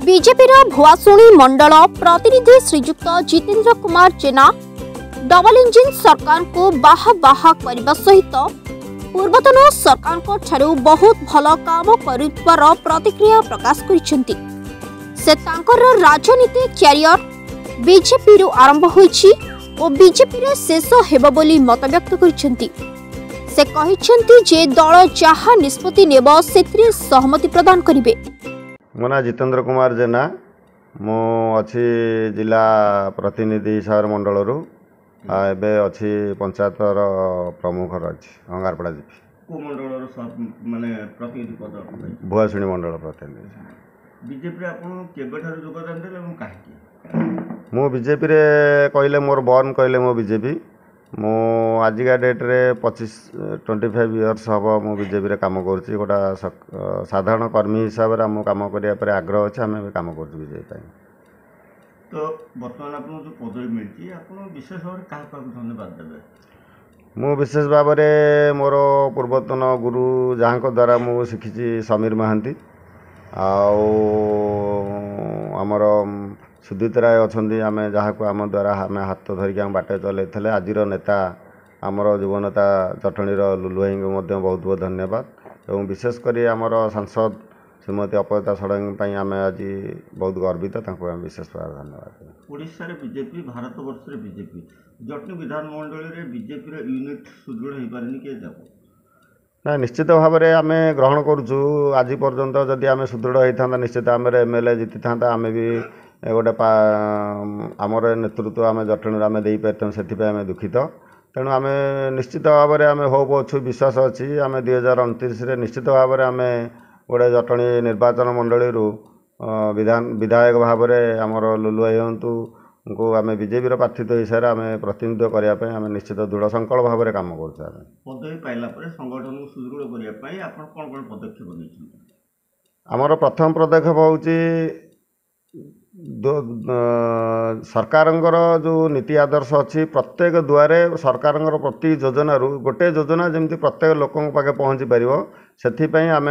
BJP Bhuasuni मंडल प्रतिनिधि श्रीजुक्त जितेंद्र कुमार जेना double engine सरकार को बाहा बाहा करने सहित पूर्वतन सरकार को ठारू बहुत भल काम करुवार प्रतिक्रिया प्रकाश करिसेंती। से तांकर राजनीति क्यारियर बीजेपी आरंभ होईछि और बीजेपी रे शेष हेबो बोली मत व्यक्त करिसेंती। से कहिसेंती जे दल जहा निष्पत्ति नेब सेथिरे सहमति प्रदान करिवे। मो ना जितेंद्र कुमार जेना मो अच्छी जिला प्रतिनिधि हिसाब मंडल रू एबे अच्छी पंचायतर प्रमुख अच्छी अंगारपड़ा जीपी को मंडल माने प्रतिनिधि पद भुआशुणी मंडल प्रतिनिधि बीजेपी आपण केबेठार योगदान देले हम काहे मो बीजेपी रे कहले मोर बर्न कहले मो बीजेपी मो आजिका डेट रे 25 इयर्स हम मो बीजेपी रे काम करछि। गोटा साधारण कर्मी हिसाब से आम काम करिया पर आग्रह अच्छे आम काम कर बीजेपी। तो बर्तमान आपन जो पदवी मिलछि आपन विशेष भाव क्या धन्यवाद देबे। मु विशेष भाव में मोर पूर्वतन गुरु जहाँ द्वारा मु शिखी समीर महांती आमर सुदीत राय अच्छा आम जहाँ को आम द्वारा आम हाथ धरिक आम बाटे चलते आजिर नेता आमर युव नेता जटणीर लुलु भाई को बहुत बहुत धन्यवाद। और विशेषकर आमर सांसद श्रीमती अपयता षडंगी आम आज बहुत गर्वित विशेष भाव धन्यवाद। ओडिशा रे बीजेपी भारत वर्ष रे बीजेपी जटनी विधानमंडल रे बीजेपी रे यूनिट सुदृढ़ हो पारनी के जाबो ना निश्चित भाव में आम ग्रहण करुचु। आज पर्यंत जदि आम सुदृढ़ होता निश्चित आम एमएलए जीति था आम भी गोटे आमर नेतृत्व आम जटणी आम दे पार से आम दुखित। तेणु आम निश्चित भाव में आम होप अच्छु विश्वास अच्छी आम 2029 निश्चित भाव में आम गोटे जटणी निर्वाचन मंडली विधायक भाव में आमर लुलु भाई हूँ को आम बीजेपी प्रार्थित हिसाब से आम प्रतिनिधित्व करने आम निश्चित दृढ़ संकल्प भाव में कम कर पदवी पाइला संगठन को सुदृढ़ करने आप कौन पदक्षेप नहीं आमर प्रथम पदक्षेप हूँ सरकार जो नीति आदर्श अच्छी प्रत्येक दुआरे सरकार प्रति योजना गोटे योजना जमी प्रत्येक लोक पाखे पहुँची पार से आम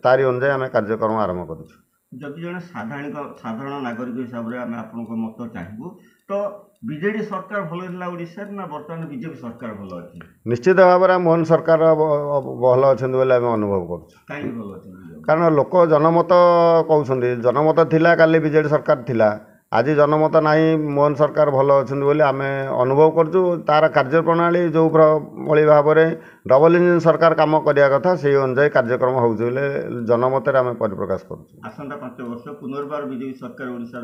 तारी अनुजाई आम कार्यक्रम आरंभ करूँ। जदि जड़े साधारण नागरिक हिसाब से आम आप मत चाहबू तो बीजेडी सरकार भल ओडिशा ना बर्तमान बीजेपी सरकार भल अच्छी निश्चित भाव में मोहन सरकार भल अच्छा आम अनुभव कर कारण लोक जनमत कहते जनमत थिला काली बीजेडी सरकार थिला आज जनमत नहीं मोहन सरकार भल अच्छे आम अनुभव करछु। तार कार्यप्रणाली जो भली भाव में डबल इंजिन सरकार काम करने कथा से अनुजाई कार्यक्रम हो जनमत आम परिप्रकाश कर। आसंता 5 वर्ष पुनर्बार बीजेपी सरकार ओडिशा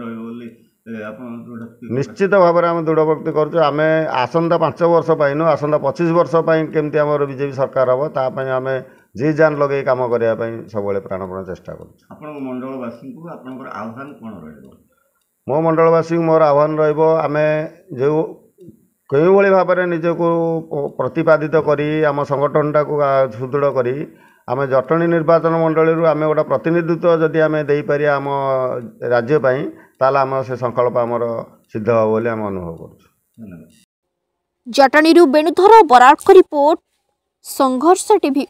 निश्चित भाव में आम दृढ़भक्ति करुँ। आम आसंता 5 वर्ष नु आसंता 25 वर्ष केमती आम बीजेपी सरकार हम तापाई आम जी जान लगे कम करने सब प्राणपण चेष्टा कर। मंडलवासी को आह्वान कौन रही मो मंडलवासी मोर आह्वान रम जो कई भाव में निजक प्रतिपादित करी आम संगठनटा को सुदृढ़ करी आम जटणी निर्वाचन मंडली आम गोटे प्रतिनिधित्व जदि आम दे पारि आम राज्यपाई ताल आम से संकल्प आमर सिद्ध हो बोली आम अनुभव कर। जटणी वेणुधर बराड़ रिपोर्ट संघर्ष टीवी।